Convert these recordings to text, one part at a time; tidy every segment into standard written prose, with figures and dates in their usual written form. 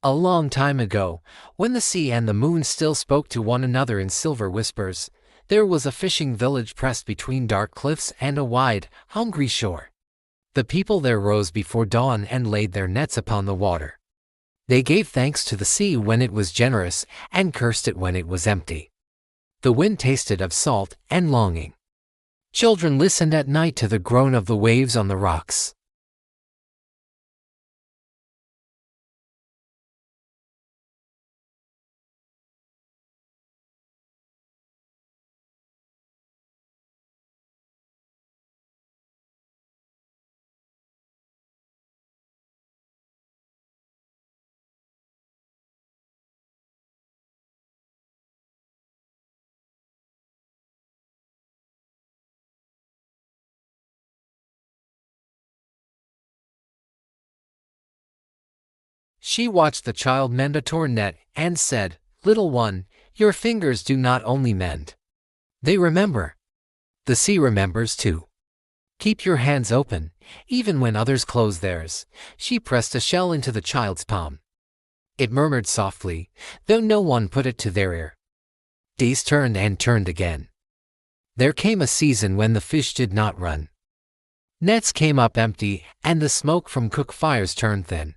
A long time ago, when the sea and the moon still spoke to one another in silver whispers, there was a fishing village pressed between dark cliffs and a wide, hungry shore. The people there rose before dawn and laid their nets upon the water. They gave thanks to the sea when it was generous, and cursed it when it was empty. The wind tasted of salt and longing. Children listened at night to the groan of the waves on the rocks. She watched the child mend a torn net and said, "Little one, your fingers do not only mend. They remember. The sea remembers too. Keep your hands open, even when others close theirs." She pressed a shell into the child's palm. It murmured softly, though no one put it to their ear. Days turned and turned again. There came a season when the fish did not run. Nets came up empty, and the smoke from cook fires turned thin.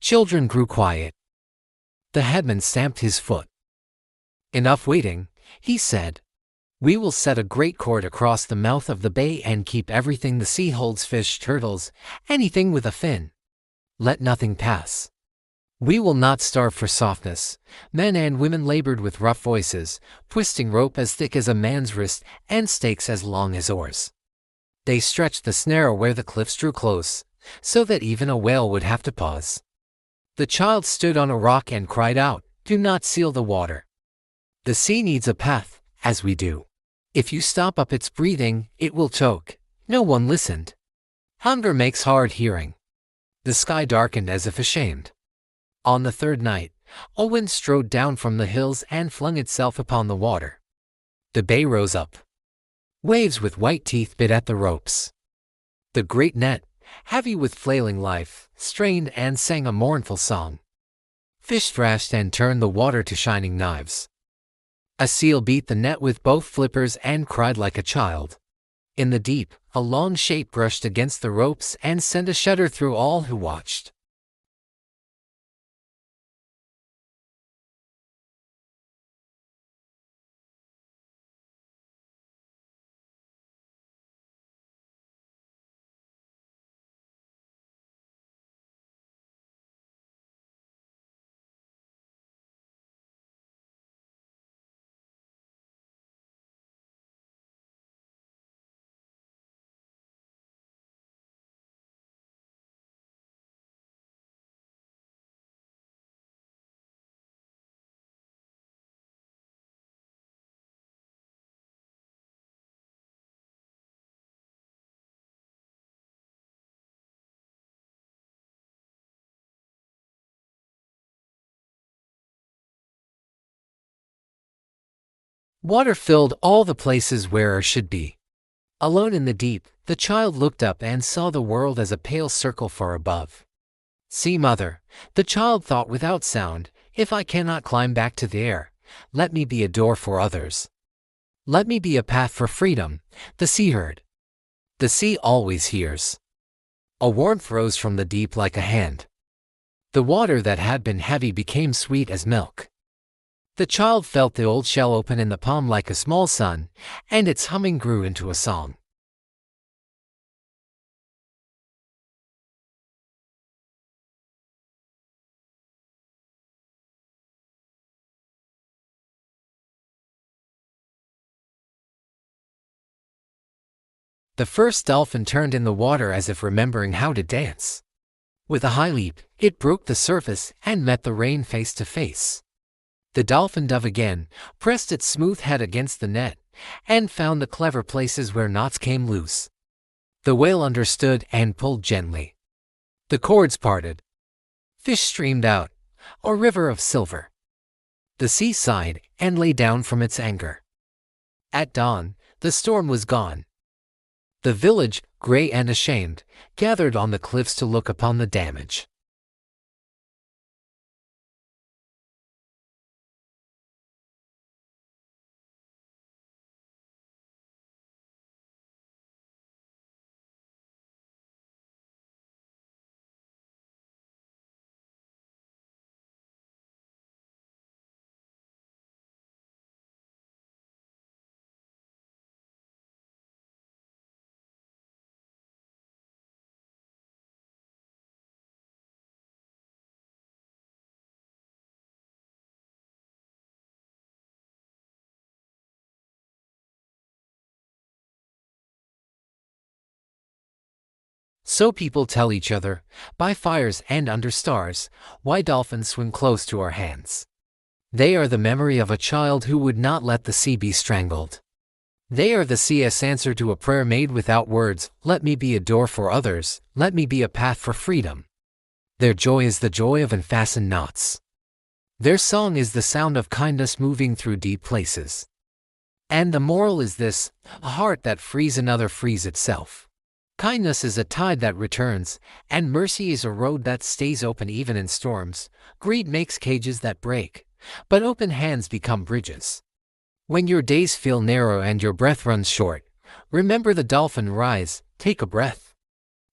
Children grew quiet. The headman stamped his foot. "Enough waiting," he said. "We will set a great cord across the mouth of the bay and keep everything the sea holds: fish, turtles, anything with a fin. Let nothing pass. We will not starve for softness." Men and women labored with rough voices, twisting rope as thick as a man's wrist and stakes as long as oars. They stretched the snare where the cliffs drew close, so that even a whale would have to pause. The child stood on a rock and cried out, "Do not seal the water. The sea needs a path, as we do. If you stop up its breathing, it will choke." No one listened. Hunger makes hard hearing. The sky darkened as if ashamed. On the third night, a wind strode down from the hills and flung itself upon the water. The bay rose up. Waves with white teeth bit at the ropes. The great net, heavy with flailing life, strained and sang a mournful song. Fish thrashed and turned the water to shining knives. A seal beat the net with both flippers and cried like a child. In the deep, a long shape brushed against the ropes and sent a shudder through all who watched. Water filled all the places where air should be. Alone in the deep, the child looked up and saw the world as a pale circle far above. "See, mother," the child thought without sound, "if I cannot climb back to the air, let me be a door for others. Let me be a path for freedom." The sea heard. The sea always hears. A warmth rose from the deep like a hand. The water that had been heavy became sweet as milk. The child felt the old shell open in the palm like a small sun, and its humming grew into a song. The first dolphin turned in the water as if remembering how to dance. With a high leap, it broke the surface and met the rain face to face. The dolphin dove again, pressed its smooth head against the net, and found the clever places where knots came loose. The whale understood and pulled gently. The cords parted. Fish streamed out, a river of silver. The sea sighed and lay down from its anger. At dawn, the storm was gone. The village, gray and ashamed, gathered on the cliffs to look upon the damage. So people tell each other, by fires and under stars, why dolphins swim close to our hands. They are the memory of a child who would not let the sea be strangled. They are the sea's answer to a prayer made without words, let me be a door for others, let me be a path for freedom. Their joy is the joy of unfastened knots. Their song is the sound of kindness moving through deep places. And the moral is this: a heart that frees another frees itself. Kindness is a tide that returns, and mercy is a road that stays open even in storms. Greed makes cages that break, but open hands become bridges. When your days feel narrow and your breath runs short, remember the dolphin rise, take a breath,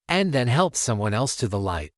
and then help someone else to the light.